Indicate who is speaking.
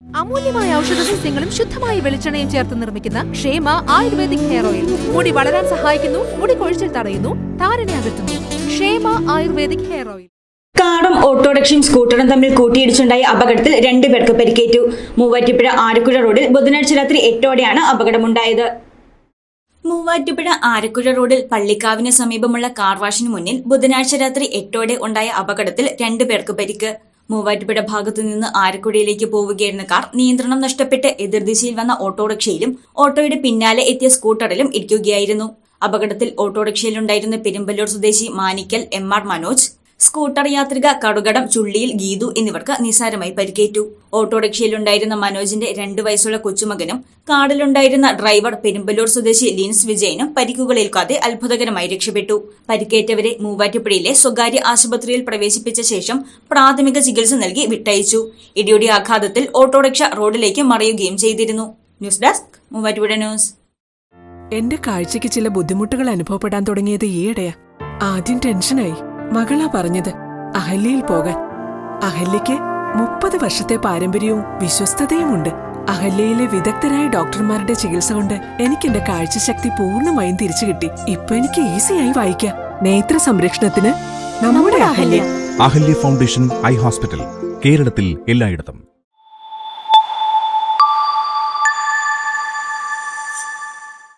Speaker 1: അമൂല്യമായ ഔഷധ സസ്യങ്ങളും ശുദ്ധമായ വെളിച്ചെണ്ണയും ചേർത്ത് നിർമ്മിക്കുന്ന ക്ഷേമ ആയുർവേദിക് ഹെയർ ഓയിൽ മുടി വളരാൻ സഹായിക്കുന്നു, മുടി കൊഴിച്ചിൽ തടയുന്നു, താരനെ അകറ്റുന്നു. ക്ഷേമ ആയുർവേദിക് ഹെയർ ഓയിൽ.
Speaker 2: കാറും ഓട്ടോറിക്ഷയും സ്കൂട്ടറും തമ്മിൽ കൂട്ടിയിടിച്ചുണ്ടായ അപകടത്തിൽ 2 പേർക്ക് പരിക്കേറ്റു. മൂവാറ്റുപുഴ ആരക്കുഴ റോഡിൽ ബുധനാഴ്ച രാത്രി 8ഓടെയാണ് അപകടമുണ്ടായത്. മൂവാറ്റുപുഴ ആരക്കുഴ റോഡിൽ പള്ളിക്കാവിന് സമീപമുള്ള കാർ വാഷിന് മുന്നിൽ ബുധനാഴ്ച രാത്രി 8ഓടെ ഉണ്ടായ അപകടത്തിൽ 2 പേർക്ക് പരിക്ക്. മൂവാറ്റുപുഴ ഭാഗത്തു നിന്ന് ആരക്കുഴയിലേക്ക് പോവുകയായിരുന്ന കാർ നിയന്ത്രണം നഷ്ടപ്പെട്ട് എതിർദിശയിൽ വന്ന ഓട്ടോറിക്ഷയിലും ഓട്ടോയുടെ പിന്നാലെ എത്തിയ സ്കൂട്ടറിലും ഇടിക്കുകയായിരുന്നു. അപകടത്തിൽ ഓട്ടോറിക്ഷയിലുണ്ടായിരുന്ന പെരുമ്പല്ലൂർ സ്വദേശി മാനിക്കൽ MR മനോജ്, സ്കൂട്ടർ യാത്രിക കടുകടം ചുള്ളിയിൽ ഗീതു എന്നിവർക്ക് നിസാരമായി പരിക്കേറ്റു. ഓട്ടോറിക്ഷയിലുണ്ടായിരുന്ന മനോജിന്റെ 2 വയസ്സുള്ള കൊച്ചുമകനും കാറിലുണ്ടായിരുന്ന ഡ്രൈവർ പെരുമ്പല്ലൂർ സ്വദേശി ലിൻസ് വിജയനും പരിക്കുകളേൽക്കാതെ അത്ഭുതകരമായി രക്ഷപ്പെട്ടു. പരിക്കേറ്റവരെ മൂവാറ്റുപുഴയിലെ സ്വകാര്യ ആശുപത്രിയിൽ പ്രവേശിപ്പിച്ച ശേഷം പ്രാഥമിക ചികിത്സ നൽകി വിട്ടയച്ചു. ഇടിയുടെ ആഘാതത്തിൽ ഓട്ടോറിക്ഷ റോഡിലേക്ക് മറിയുകയും ചെയ്തിരുന്നു. News desk Muvattupuzha news.
Speaker 3: എന്റെ കാഴ്ചയ്ക്ക് ചില ബുദ്ധിമുട്ടുകൾ അനുഭവപ്പെടാൻ തുടങ്ങിയത് ഈയിടെയാ. ആദ്യം ടെൻഷനായി. മകളാ പറഞ്ഞത് അഹല്യയിൽ പോകാൻ. അഹല്യയ്ക്ക് 30 വർഷത്തെ പാരമ്പര്യവും വിശ്വസ്തതയുമുണ്ട്. അഹല്യയിലെ വിദഗ്ധരായ ഡോക്ടർമാരുടെ ചികിത്സ കൊണ്ട് എനിക്ക് എന്റെ കാഴ്ചശക്തി പൂർണ്ണമായും തിരിച്ചു കിട്ടി. ഇപ്പൊ എനിക്ക് ഈസിയായി വായിക്കാം. നേത്ര സംരക്ഷണത്തിന് നമ്മുടെ Ahalya.
Speaker 4: Ahalya foundation eye hospital, കേരളത്തിൽ എല്ലായിടത്തും.